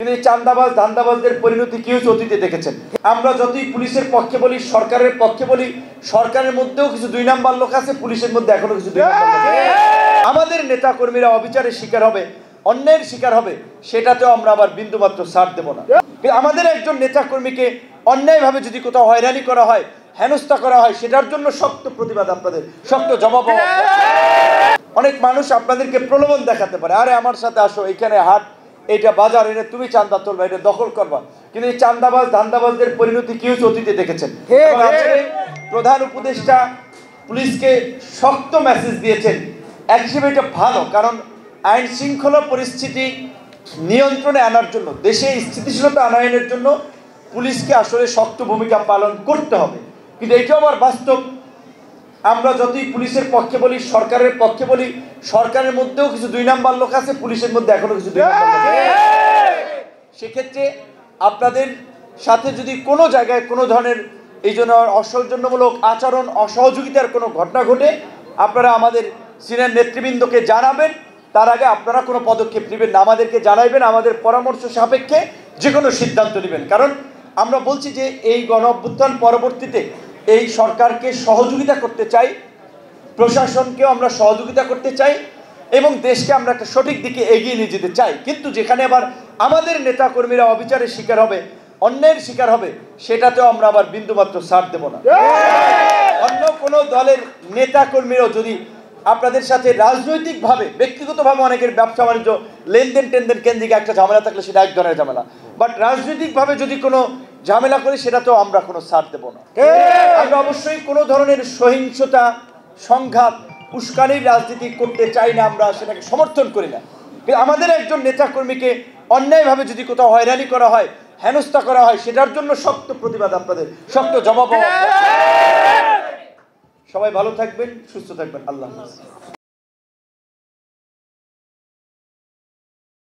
কিন্তু এই চাঁদাবাজ ধান্দাবাজদের পরিণতি কি হয়েছে অতীতে দেখেছেন। আমরা যতই পুলিশের পক্ষে বলি, সরকারের পক্ষে বলি, সরকারের মধ্যেও কিছু 2 নাম্বার লোক আছে, পুলিশের মধ্যে এখনো কিছু 2 নাম্বার লোক আছে। আমাদের নেতা কর্মীরা অবিচারের শিকার হবে, অন্যায়ের শিকার হবে, সেটাতেও আমরা আবার বিন্দুমাত্র ছাড় দেব না। আমাদের একজন নেতা কর্মীকে অন্যায়ভাবে যদি কোথাও হয়রানি করা হয়, হেনস্থা করা হয়, সেটার জন্য শক্ত প্রতিবাদ, আপনাদের শক্ত জবাব। অনেক মানুষ আপনাদেরকে প্রলোভন দেখাতে পারে, আরে আমার সাথে আসো, এখানে হাট, এটা বাজার, এটা তুমি চাঁদা তুলবা, এটা দখল করবা। কিন্তু এই চাঁদাবাজ ধান্দাবাজদের পরিণতি কি হয়েছে অতীতে দেখেছেন। প্রধান উপদেষ্টা পুলিশকে শক্ত মেসেজ দিয়েছেন, এক হিসেবে এটা ভালো, কারণ আইন শৃঙ্খলা পরিস্থিতি নিয়ন্ত্রণে আনার জন্য, দেশে স্থিতিশীলতা আনয়নের জন্য পুলিশকে আসলে শক্ত ভূমিকা পালন করতে হবে। কিন্তু এটাও আবার বাস্তব, আমরা যতই পুলিশের পক্ষে বলি, সরকারের পক্ষে বলি, সরকারের মধ্যেও কিছু 2 নাম্বার লোক আছে, পুলিশের মধ্যে এখনো কিছু 2 নাম্বার লোক আছে। সেক্ষেত্রে আপনাদের সাথে যদি কোনো জায়গায় কোনো ধরনের এই জন্য অসৌজন্যমূলক আচরণ, অসহযোগিতার কোনো ঘটনা ঘটে, আপনারা আমাদের সিনিয়র নেতৃবৃন্দকে জানাবেন। তার আগে আপনারা কোনো পদক্ষেপ নেবেন না, আমাদেরকে জানাইবেন, আমাদের পরামর্শ সাপেক্ষে যে কোনো সিদ্ধান্ত নেবেন। কারণ আমরা বলছি যে এই গণ অভ্যুত্থান পরবর্তীতে এই সরকারকে সহযোগিতা করতে চাই, প্রশাসনকেও আমরা সহযোগিতা করতে চাই, এবং দেশকে আমরা একটা সঠিক দিকে এগিয়ে নিয়ে যেতে চাই। কিন্তু যেখানে আবার আমাদের নেতা কর্মীরা অবিচারের শিকার হবে, অন্যায়ের শিকার হবে, সেটাতেও আমরা আবার বিন্দুমাত্র ছাড় দেব না। অন্য কোনো দলের নেতা কর্মীরাও যদি আপনাদের সাথে রাজনৈতিকভাবে, ব্যক্তিগতভাবে অনেকের ব্যবসা বাণিজ্য, লেনদেন টেনদেন কেন্দ্রিক একটা ঝামেলা থাকলে সেটা এক ধরনের ঝামেলা, বাট রাজনৈতিকভাবে যদি কোনো ঝামেলা করে, সেটাতেও আমরা কোনো ছাড় দেব না। আমরা অবশ্যই কোনো ধরনের সহিংসতা, সংঘাত, উস্কানির রাজনীতি করতে চাই না, আমরা সেটাকে সমর্থন করি না। কিন্তু আমাদের একজন নেতা কর্মীকে অন্যায়ভাবে যদি কোথাও হয়রানি করা হয়, হেনস্থা করা হয়, সেটার জন্য শক্ত প্রতিবাদ, আপনাদের শক্ত জবাব। সবাই ভালো থাকবেন, সুস্থ থাকবেন। আল্লাহ হাফেজ।